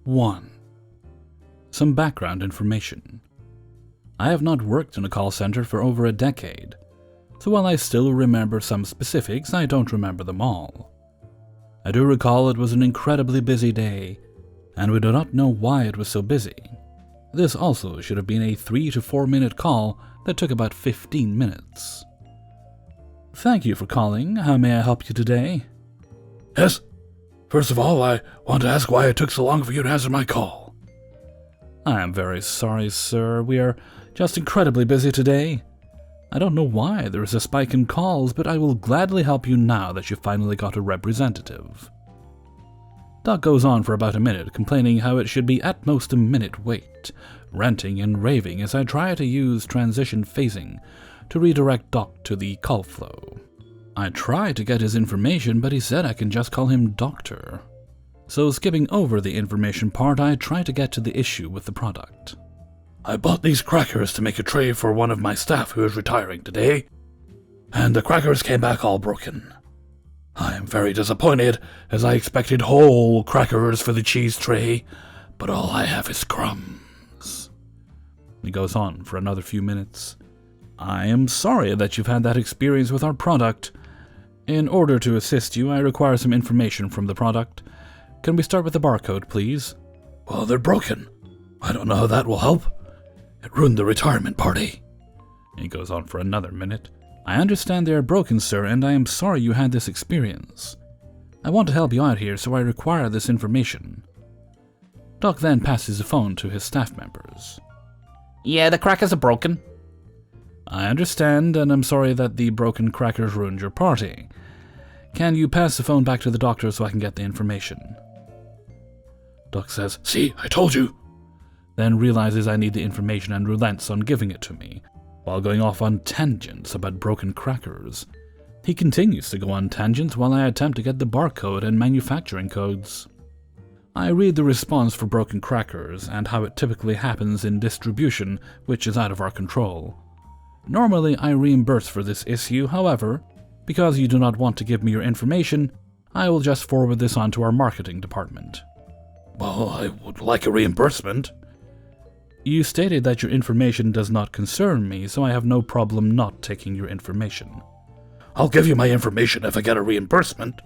1. Some background information. I have not worked in a call center for over a decade, so while I still remember some specifics, I don't remember them all. I do recall it was an incredibly busy day, and we do not know why it was so busy. This also should have been a 3 to 4 minute call that took about 15 minutes. Thank you for calling. How may I help you today? Yes. First of all, I want to ask why it took so long for you to answer my call. I am very sorry, sir. We are just incredibly busy today. I don't know why there is a spike in calls, but I will gladly help you now that you finally got a representative. Doc goes on for about a minute, complaining how it should be at most a minute wait, ranting and raving as I try to use transition phasing to redirect Doc to the call flow. I try to get his information, but he said I can just call him Doctor. So skipping over the information part, I try to get to the issue with the product. I bought these crackers to make a tray for one of my staff who is retiring today, and the crackers came back all broken. I am very disappointed, as I expected whole crackers for the cheese tray, but all I have is crumbs. He goes on for another few minutes. I am sorry that you've had that experience with our product. In order to assist you, I require some information from the product. Can we start with the barcode, please? Well, they're broken. I don't know how that will help. It ruined the retirement party. He goes on for another minute. I understand they are broken, sir, and I am sorry you had this experience. I want to help you out here, so I require this information. Doc then passes the phone to his staff members. Yeah, the crackers are broken. I understand, and I'm sorry that the broken crackers ruined your party. Can you pass the phone back to the doctor so I can get the information? Doc says, "See, I told you." Then realizes I need the information and relents on giving it to me, while going off on tangents about broken crackers. He continues to go on tangents while I attempt to get the barcode and manufacturing codes. I read the response for broken crackers and how it typically happens in distribution, which is out of our control. Normally, I reimburse for this issue. However, because you do not want to give me your information, I will just forward this on to our marketing department. Well, I would like a reimbursement. You stated that your information does not concern me, so I have no problem not taking your information. I'll give you my information if I get a reimbursement.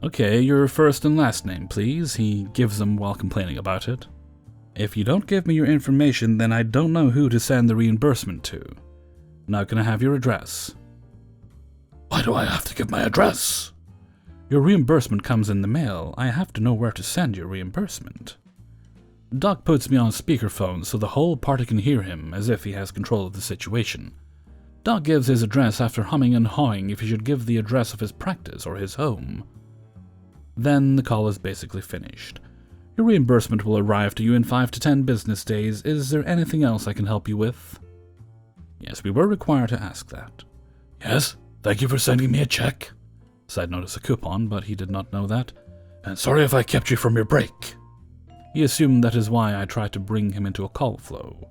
Okay, your first and last name, please. He gives them while complaining about it. If you don't give me your information, then I don't know who to send the reimbursement to. Now can I have your address? Why do I have to give my address? Your reimbursement comes in the mail. I have to know where to send your reimbursement. Doc puts me on speakerphone so the whole party can hear him, as if he has control of the situation. Doc gives his address after humming and hawing if he should give the address of his practice or his home. Then the call is basically finished. Your reimbursement will arrive to you in 5 to 10 business days. Is there anything else I can help you with? Yes, we were required to ask that. Yes, thank you for sending me a check. Side note is a coupon, but he did not know that. And sorry if I kept you from your break. He assumed that is why I tried to bring him into a call flow.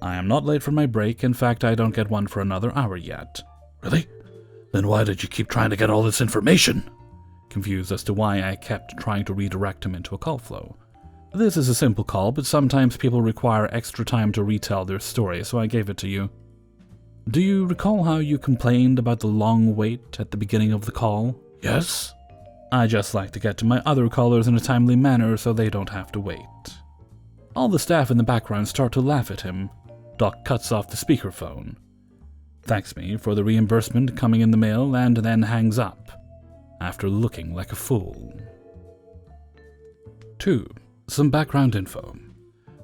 I am not late for my break. In fact, I don't get one for another hour yet. Really? Then why did you keep trying to get all this information? Confused as to why I kept trying to redirect him into a call flow. This is a simple call, but sometimes people require extra time to retell their story, so I gave it to you. Do you recall how you complained about the long wait at the beginning of the call? Yes. I just like to get to my other callers in a timely manner so they don't have to wait. All the staff in the background start to laugh at him. Doc cuts off the speakerphone, thanks me for the reimbursement coming in the mail, and then hangs up, after looking like a fool. 2. Some background info.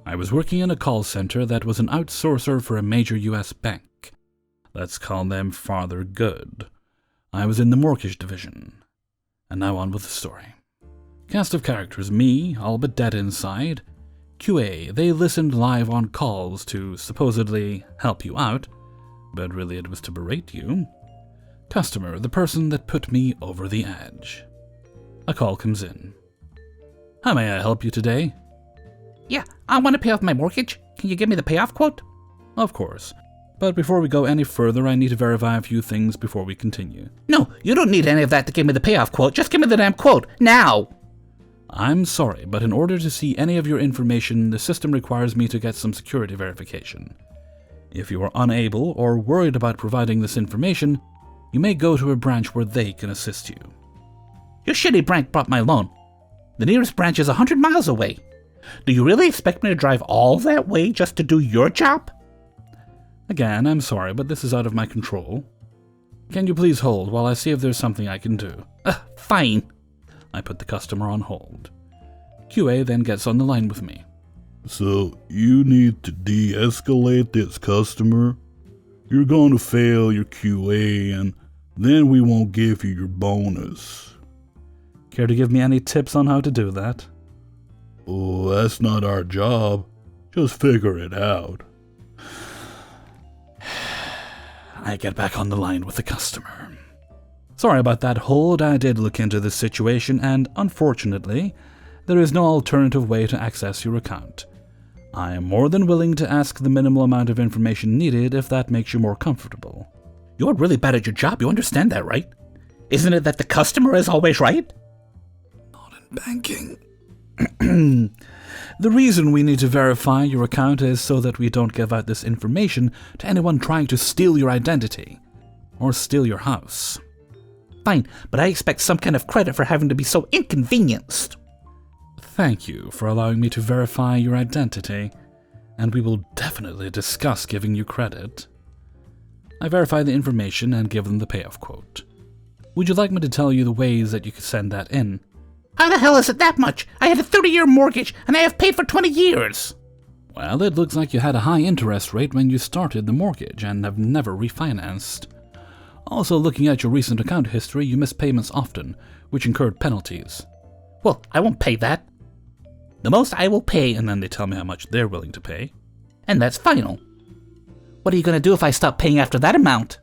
I was working in a call center that was an outsourcer for a major US bank. Let's call them Farther Good. I was in the mortgage division. And now on with the story. Cast of characters: me, all but dead inside. QA, they listened live on calls to supposedly help you out, but really it was to berate you. Customer, the person that put me over the edge. A call comes in. How may I help you today? Yeah, I want to pay off my mortgage. Can you give me the payoff quote? Of course. But before we go any further, I need to verify a few things before we continue. No, you don't need any of that to give me the payoff quote. Just give me the damn quote, now! I'm sorry, but in order to see any of your information, the system requires me to get some security verification. If you are unable or worried about providing this information, you may go to a branch where they can assist you. Your shitty branch brought my loan. The nearest branch is 100 miles away. Do you really expect me to drive all that way just to do your job? Again, I'm sorry, but this is out of my control. Can you please hold while I see if there's something I can do? Fine. I put the customer on hold. QA then gets on the line with me. So, you need to de-escalate this customer? You're going to fail your QA and then we won't give you your bonus. Care to give me any tips on how to do that? Oh, that's not our job. Just figure it out. I get back on the line with the customer. Sorry about that hold. I did look into this situation and, unfortunately, there is no alternative way to access your account. I am more than willing to ask the minimal amount of information needed if that makes you more comfortable. You're really bad at your job, you understand that, right? Isn't it that the customer is always right? Not in banking. The reason we need to verify your account is so that we don't give out this information to anyone trying to steal your identity or steal your house. Fine, but I expect some kind of credit for having to be so inconvenienced. Thank you for allowing me to verify your identity, and we will definitely discuss giving you credit. I verify the information and give them the payoff quote. Would you like me to tell you the ways that you could send that in? How the hell is it that much? I had a 30-year mortgage, and I have paid for 20 years. Well, it looks like you had a high interest rate when you started the mortgage and have never refinanced. Also, looking at your recent account history, you miss payments often, which incurred penalties. Well, I won't pay that. The most I will pay, And then they tell me how much they're willing to pay. and that's final. What are you going to do if I stop paying after that amount?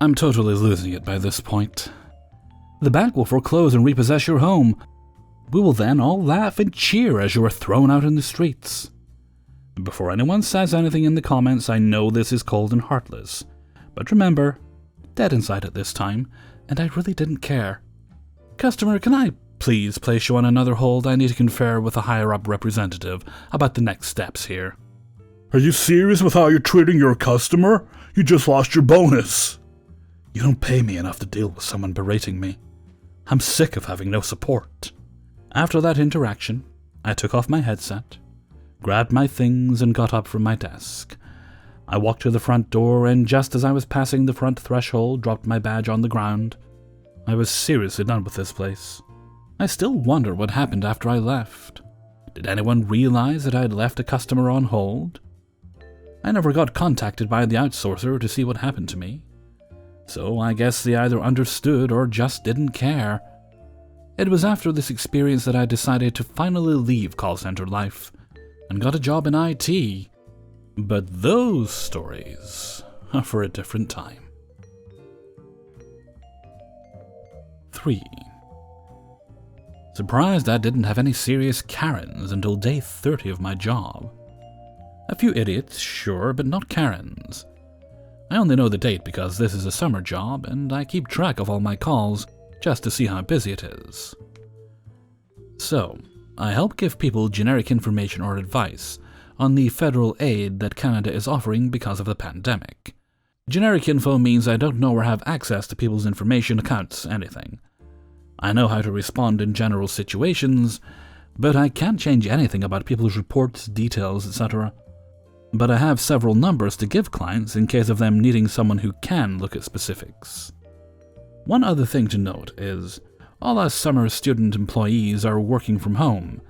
I'm totally losing it by this point. The bank will foreclose and repossess your home. We will then all laugh and cheer as you are thrown out in the streets. Before anyone says anything in the comments, I know this is cold and heartless. But remember, dead inside at this time, and I really didn't care. Customer, can I please place you on another hold? I need to confer with a higher-up representative about the next steps here. Are you serious with how you're treating your customer? You just lost your bonus. You don't pay me enough to deal with someone berating me. I'm sick of having no support. After that interaction, I took off my headset, grabbed my things, and got up from my desk. I walked to the front door, and just as I was passing the front threshold, dropped my badge on the ground. I was seriously done with this place. I still wonder what happened after I left. Did anyone realize that I had left a customer on hold? I never got contacted by the outsourcer to see what happened to me. So I guess they either understood or just didn't care. It was after this experience that I decided to finally leave call center life and got a job in IT. But those stories are for a different time. 3. Surprised I didn't have any serious Karens until day 30 of my job. A few idiots, sure, but not Karens. I only know the date because this is a summer job, and I keep track of all my calls just to see how busy it is. So, I help give people generic information or advice on the federal aid that Canada is offering because of the pandemic. Generic info means I don't know or have access to people's information, accounts, anything. I know how to respond in general situations, but I can't change anything about people's reports, details, etc. But I have several numbers to give clients in case of them needing someone who can look at specifics. One other thing to note is, all us summer student employees are working from home,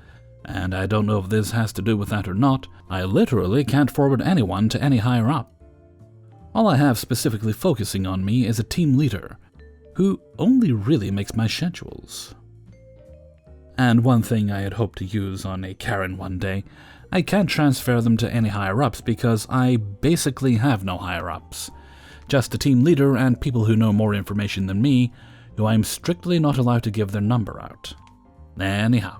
and I don't know if this has to do with that or not. I literally can't forward anyone to any higher up. All I have specifically focusing on me is a team leader, who only really makes my schedules. And one thing I had hoped to use on a Karen one day, I can't transfer them to any higher-ups because I basically have no higher-ups. Just a team leader and people who know more information than me, who I am strictly not allowed to give their number out. Anyhow,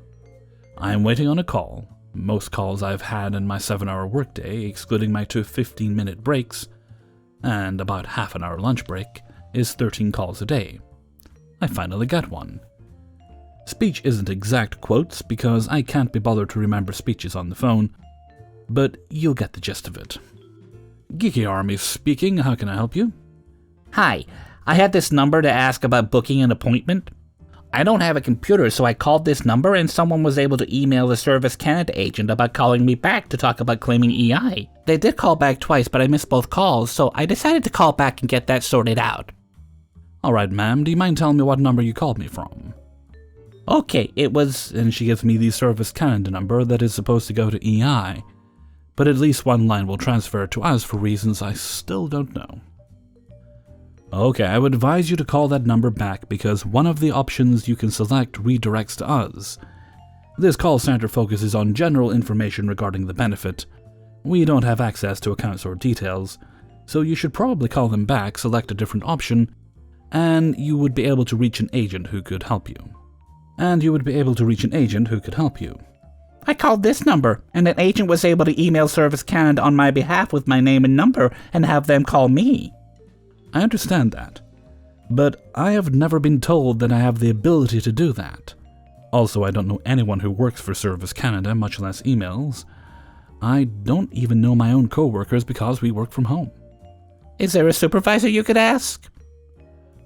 I am waiting on a call. Most calls I've had in my 7-hour workday, excluding my 2 15-minute breaks, and about half an hour lunch break, is 13 calls a day. I finally get one. Speech isn't exact quotes because I can't be bothered to remember speeches on the phone, but you'll get the gist of it. Geeky Army speaking, how can I help you? Hi, I had this number to ask about booking an appointment. I don't have a computer, so I called this number and someone was able to email the Service Canada agent about calling me back to talk about claiming EI. They did call back twice, but I missed both calls, so I decided to call back and get that sorted out. Alright, ma'am, do you mind telling me what number you called me from? Okay, it was... And she gives me the Service Canada number that is supposed to go to EI, but at least one line will transfer to us for reasons I still don't know. Okay, I would advise you to call that number back because one of the options you can select redirects to us. This call center focuses on general information regarding the benefit. We don't have access to accounts or details, so you should probably call them back, select a different option, and you would be able to reach an agent who could help you. I called this number, and an agent was able to email Service Canada on my behalf with my name and number and have them call me. I understand that, but I have never been told that I have the ability to do that. Also, I don't know anyone who works for Service Canada, much less emails. I don't even know my own co-workers because we work from home. Is there a supervisor you could ask?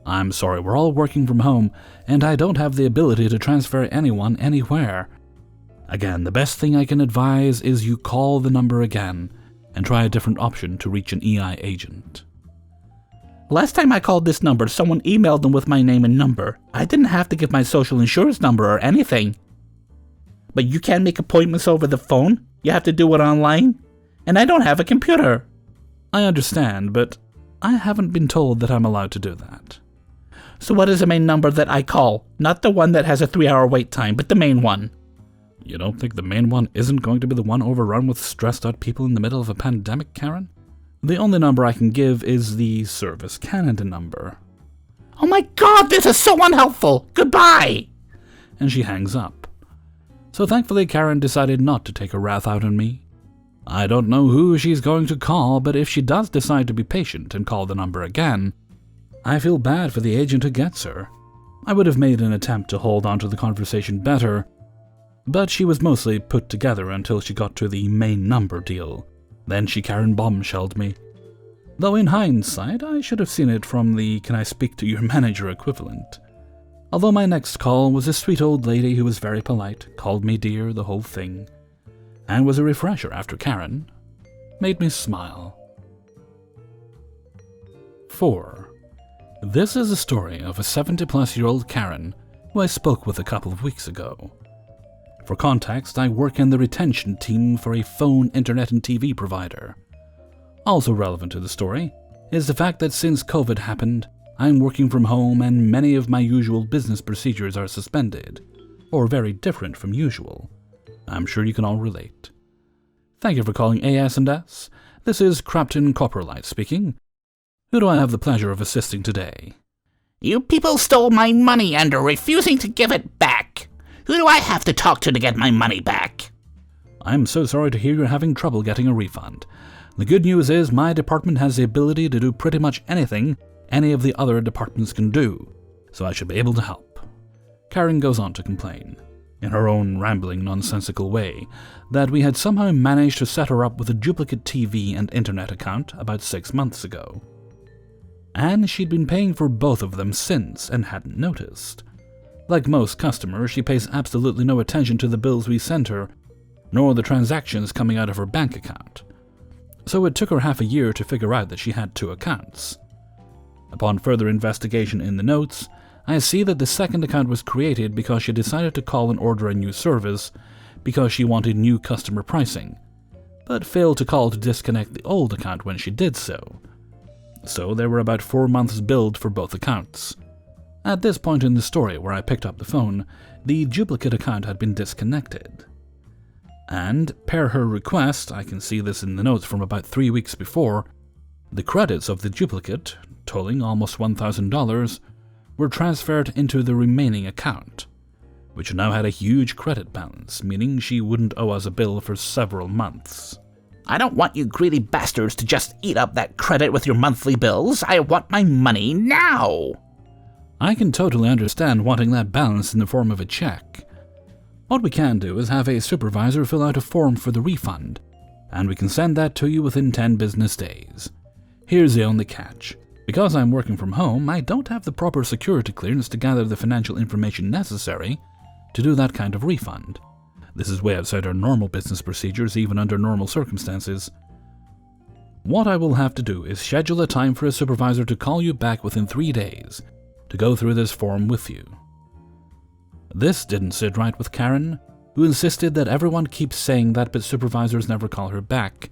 I'm sorry, we're all working from home, and I don't have the ability to transfer anyone anywhere. Again, the best thing I can advise is you call the number again and try a different option to reach an EI agent. Last time I called this number, someone emailed them with my name and number. I didn't have to give my social insurance number or anything. But you can't make appointments over the phone? You have to do it online? And I don't have a computer. I understand, but I haven't been told that I'm allowed to do that. So what is the main number that I call? Not the one that has a 3-hour wait time, but the main one. You don't think the main one isn't going to be the one overrun with stressed out people in the middle of a pandemic, Karen? The only number I can give is the Service Canada number. Oh my god, this is so unhelpful! Goodbye! And she hangs up. So thankfully Karen decided not to take her wrath out on me. I don't know who she's going to call, but if she does decide to be patient and call the number again, I feel bad for the agent who gets her. I would have made an attempt to hold on to the conversation better, but she was mostly put together until she got to the main number deal. Then she Karen bombshelled me. Though in hindsight, I should have seen it from the "can I speak to your manager" equivalent. Although my next call was a sweet old lady who was very polite, called me dear, the whole thing, and was a refresher after Karen. Made me smile. 4. This is a story of a 70-plus-year-old Karen who I spoke with a couple of weeks ago. For context, I work in the retention team for a phone, internet, and TV provider. Also relevant to the story is the fact that since COVID happened, I'm working from home and many of my usual business procedures are suspended, or very different from usual. I'm sure you can all relate. Thank you for calling AS&S. This is Captain Copperlight speaking. Who do I have the pleasure of assisting today? You people stole my money and are refusing to give it back. Who do I have to talk to get my money back? I'm so sorry to hear you're having trouble getting a refund. The good news is my department has the ability to do pretty much anything any of the other departments can do, so I should be able to help. Karen goes on to complain, in her own rambling, nonsensical way, that we had somehow managed to set her up with a duplicate TV and internet account about 6 months ago. And she'd been paying for both of them since and hadn't noticed. Like most customers, she pays absolutely no attention to the bills we send her, nor the transactions coming out of her bank account. So it took her half a year to figure out that she had 2 accounts. Upon further investigation in the notes, I see that the second account was created because she decided to call and order a new service because she wanted new customer pricing, but failed to call to disconnect the old account when she did so. So there were about 4 months billed for both accounts. At this point in the story where I picked up the phone, the duplicate account had been disconnected. And, per her request, I can see this in the notes from about 3 weeks before, the credits of the duplicate, totaling almost $1,000, were transferred into the remaining account, which now had a huge credit balance, meaning she wouldn't owe us a bill for several months. I don't want you greedy bastards to just eat up that credit with your monthly bills. I want my money now! I can totally understand wanting that balance in the form of a check. What we can do is have a supervisor fill out a form for the refund, and we can send that to you within 10 business days. Here's the only catch. Because I'm working from home, I don't have the proper security clearance to gather the financial information necessary to do that kind of refund. This is way outside our normal business procedures, even under normal circumstances. What I will have to do is schedule a time for a supervisor to call you back within 3 days to go through this form with you. This didn't sit right with Karen, who insisted that everyone keeps saying that but supervisors never call her back.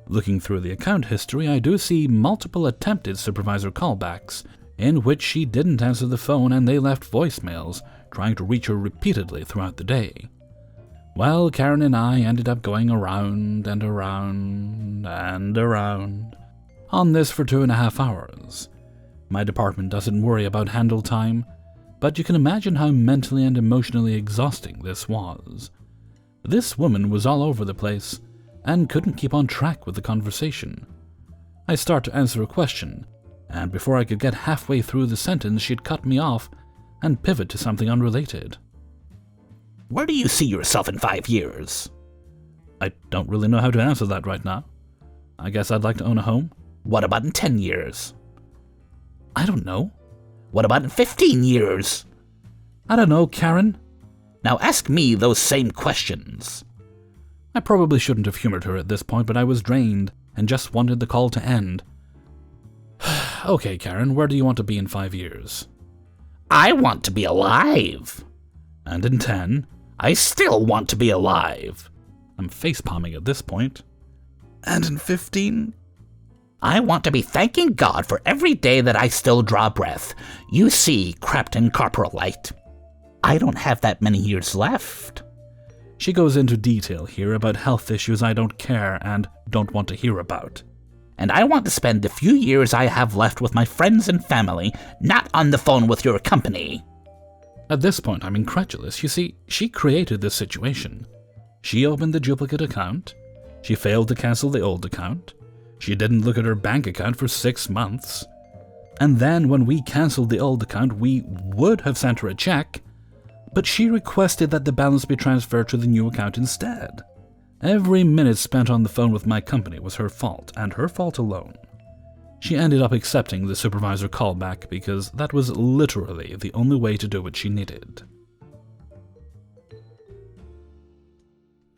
Looking through the account history, I do see multiple attempted supervisor callbacks, in which she didn't answer the phone and they left voicemails, trying to reach her repeatedly throughout the day. Well, Karen and I ended up going around and around and around on this for 2.5 hours. My department doesn't worry about handle time, but you can imagine how mentally and emotionally exhausting this was. This woman was all over the place and couldn't keep on track with the conversation. I start to answer a question, and before I could get halfway through the sentence, she'd cut me off and pivot to something unrelated. Where do you see yourself in 5 years? I don't really know how to answer that right now. I guess I'd like to own a home. What about in 10 years? I don't know. What about in 15 years? I don't know, Karen. Now ask me those same questions. I probably shouldn't have humored her at this point, but I was drained and just wanted the call to end. Okay, Karen, where do you want to be in 5 years? I want to be alive. And in 10? I still want to be alive. I'm facepalming at this point. And in 15? I want to be thanking God for every day that I still draw breath. You see, Captain Corporal Light, I don't have that many years left. She goes into detail here about health issues I don't care and don't want to hear about. And I want to spend the few years I have left with my friends and family, not on the phone with your company. At this point, I'm incredulous. You see, she created this situation. She opened the duplicate account. She failed to cancel the old account. She didn't look at her bank account for 6 months. And then when we canceled the old account, we would have sent her a check, but she requested that the balance be transferred to the new account instead. Every minute spent on the phone with my company was her fault, and her fault alone. She ended up accepting the supervisor callback because that was literally the only way to do what she needed.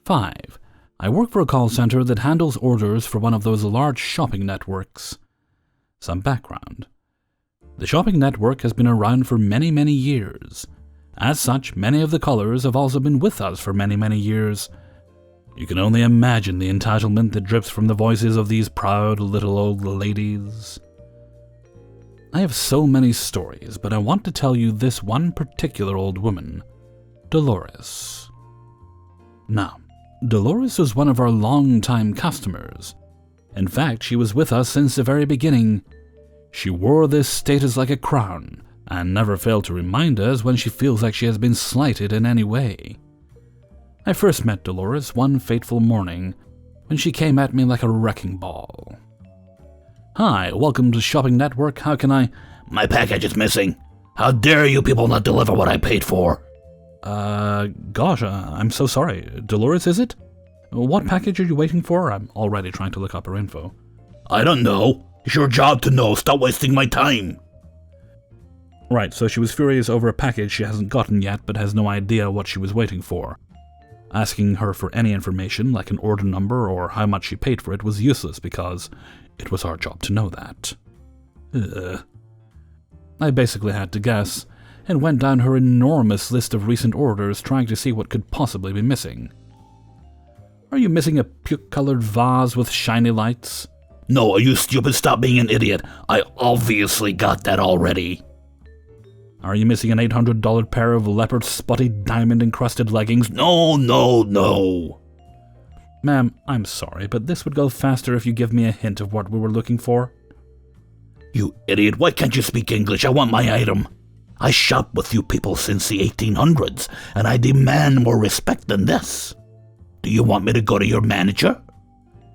5. I work for a call center that handles orders for one of those large shopping networks. Some background. The shopping network has been around for many, many years. As such, many of the callers have also been with us for many, many years. You can only imagine the entitlement that drips from the voices of these proud little old ladies. I have so many stories, but I want to tell you this one particular old woman, Dolores. Now, Dolores was one of our long-time customers. In fact, she was with us since the very beginning. She wore this status like a crown, and never failed to remind us when she feels like she has been slighted in any way. I first met Dolores one fateful morning when she came at me like a wrecking ball. Hi, welcome to Shopping Network. How can I... My package is missing. How dare you people not deliver what I paid for? Gosh, I'm so sorry. Dolores, is it? What package are you waiting for? I'm already trying to look up her info. I don't know. It's your job to know. Stop wasting my time. Right, so she was furious over a package she hasn't gotten yet but has no idea what she was waiting for. Asking her for any information, like an order number or how much she paid for it, was useless because it was our job to know that. I basically had to guess, and went down her enormous list of recent orders trying to see what could possibly be missing. Are you missing a puke-colored vase with shiny lights? No, are you stupid? Stop being an idiot. I obviously got that already. Are you missing an $800 pair of leopard spotty diamond-encrusted leggings? No. Ma'am, I'm sorry, but this would go faster if you give me a hint of what we were looking for. You idiot, why can't you speak English? I want my item. I shop with you people since the 1800s, and I demand more respect than this. Do you want me to go to your manager?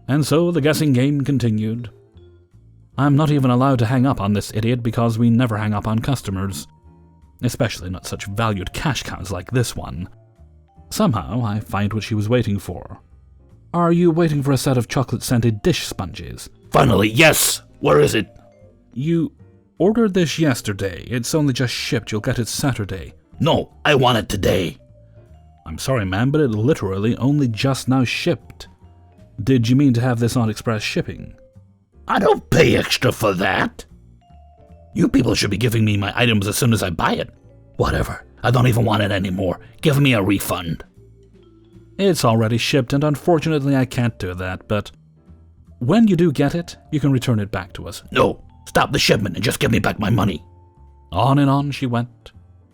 And so the guessing game continued. I'm not even allowed to hang up on this idiot because we never hang up on customers. especially not such valued cash cows like this one. Somehow, I find what she was waiting for. Are you waiting for a set of chocolate-scented dish sponges? Finally, yes! Where is it? You ordered this yesterday. It's only just shipped. You'll get it Saturday. No, I want it today. I'm sorry, ma'am, but it literally only just now shipped. Did you mean to have this on express shipping? I don't pay extra for that. You people should be giving me my items as soon as I buy it. Whatever. I don't even want it anymore. Give me a refund. It's already shipped, and unfortunately I can't do that, but when you do get it, you can return it back to us. No, stop the shipment and just give me back my money. On and on she went,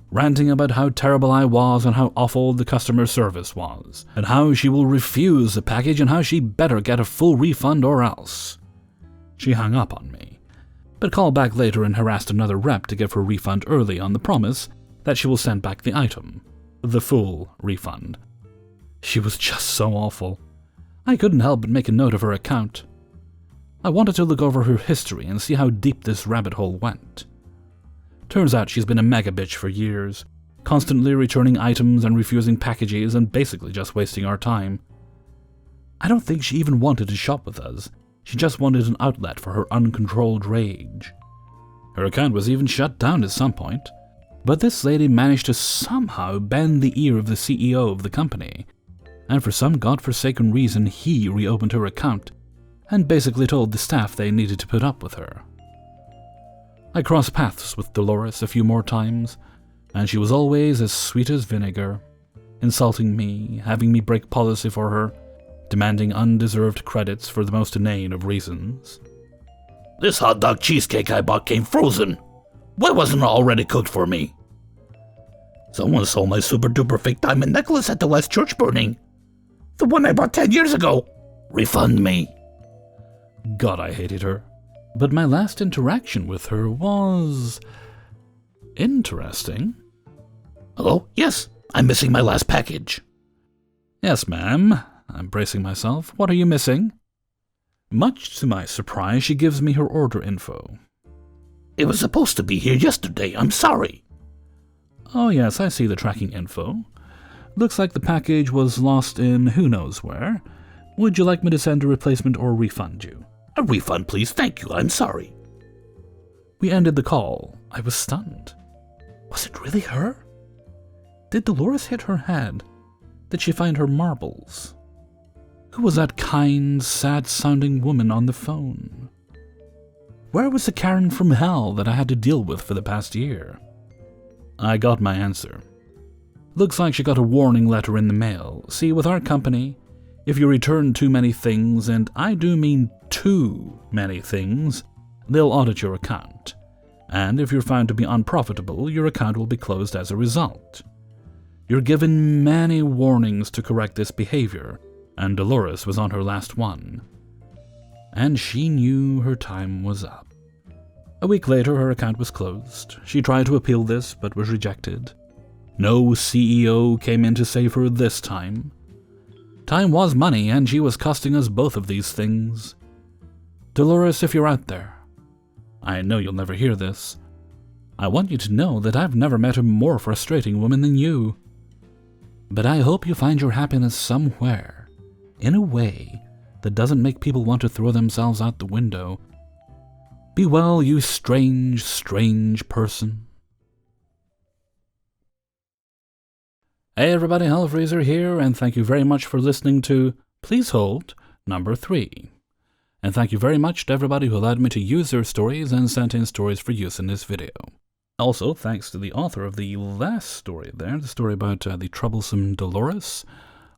ranting about how terrible I was and how awful the customer service was, and how she will refuse the package and how she better get a full refund or else. She hung up on me, but called back later and harassed another rep to give her refund early on the promise that she will send back the item, the full refund. She was just so awful. I couldn't help but make a note of her account. I wanted to look over her history and see how deep this rabbit hole went. Turns out she's been a mega bitch for years, constantly returning items and refusing packages and basically just wasting our time. I don't think she even wanted to shop with us. She just wanted an outlet for her uncontrolled rage. Her account was even shut down at some point, but this lady managed to somehow bend the ear of the CEO of the company, and for some godforsaken reason he reopened her account and basically told the staff they needed to put up with her. I crossed paths with Dolores a few more times, and she was always as sweet as vinegar, insulting me, having me break policy for her, demanding undeserved credits for the most inane of reasons. This hot dog cheesecake I bought came frozen. Why wasn't it already cooked for me? Someone stole my super duper fake diamond necklace at the last church burning. The one I bought 10 years ago. Refund me. God, I hated her. But my last interaction with her was interesting. Hello? Yes, I'm missing my last package. Yes, ma'am. I'm bracing myself. What are you missing? Much to my surprise, she gives me her order info. It was supposed to be here yesterday. I'm sorry. Oh yes, I see the tracking info. Looks like the package was lost in who knows where. Would you like me to send a replacement or refund you? A refund, please. Thank you. I'm sorry. We ended the call. I was stunned. Was it really her? Did Dolores hit her head? Did she find her marbles? Who was that kind, sad-sounding woman on the phone? Where was the Karen from hell that I had to deal with for the past year? I got my answer. Looks like she got a warning letter in the mail. See, with our company, if you return too many things, and I do mean too many things, they'll audit your account. And if you're found to be unprofitable, your account will be closed as a result. You're given many warnings to correct this behavior, and Dolores was on her last one. And she knew her time was up. A week later, her account was closed. She tried to appeal this, but was rejected. No CEO came in to save her this time. Time was money, and she was costing us both of these things. Dolores, if you're out there, I know you'll never hear this. I want you to know that I've never met a more frustrating woman than you. But I hope you find your happiness somewhere, in a way that doesn't make people want to throw themselves out the window. Be well, you strange, strange person. Hey everybody, Hellfreezer here, and thank you very much for listening to Please Hold number 3. And thank you very much to everybody who allowed me to use their stories and sent in stories for use in this video. Also, thanks to the author of the last story there, the story about the troublesome Dolores.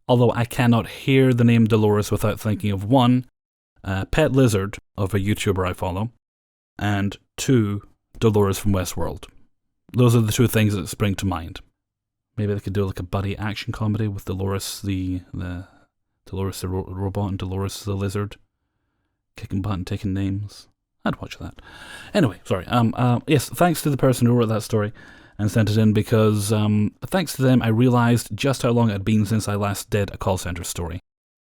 Although I cannot hear the name Dolores without thinking of one, Pet Lizard of a YouTuber I follow, and 2, Dolores from Westworld. Those are the 2 things that spring to mind. Maybe they could do like a buddy action comedy with Dolores the Dolores the robot and Dolores the lizard, kicking butt and taking names. I'd watch that. Anyway, sorry. Yes, thanks to the person who wrote that story and sent it in, because thanks to them I realized just how long it had been since I last did a call center story,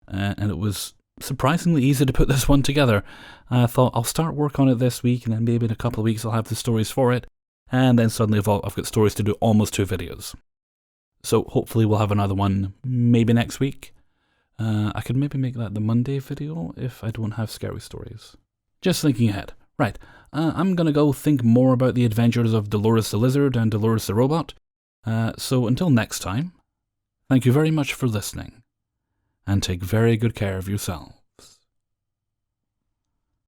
and it was surprisingly easy to put this one together. I thought I'll start work on it this week, and then maybe in a couple of weeks I'll have the stories for it, and then suddenly I've got stories to do almost 2 videos. So hopefully we'll have another one maybe next week. I could maybe make that the Monday video if I don't have scary stories. Just thinking ahead. Right, I'm gonna go think more about the adventures of Dolores the Lizard and Dolores the Robot. So until next time, thank you very much for listening, and take very good care of yourself.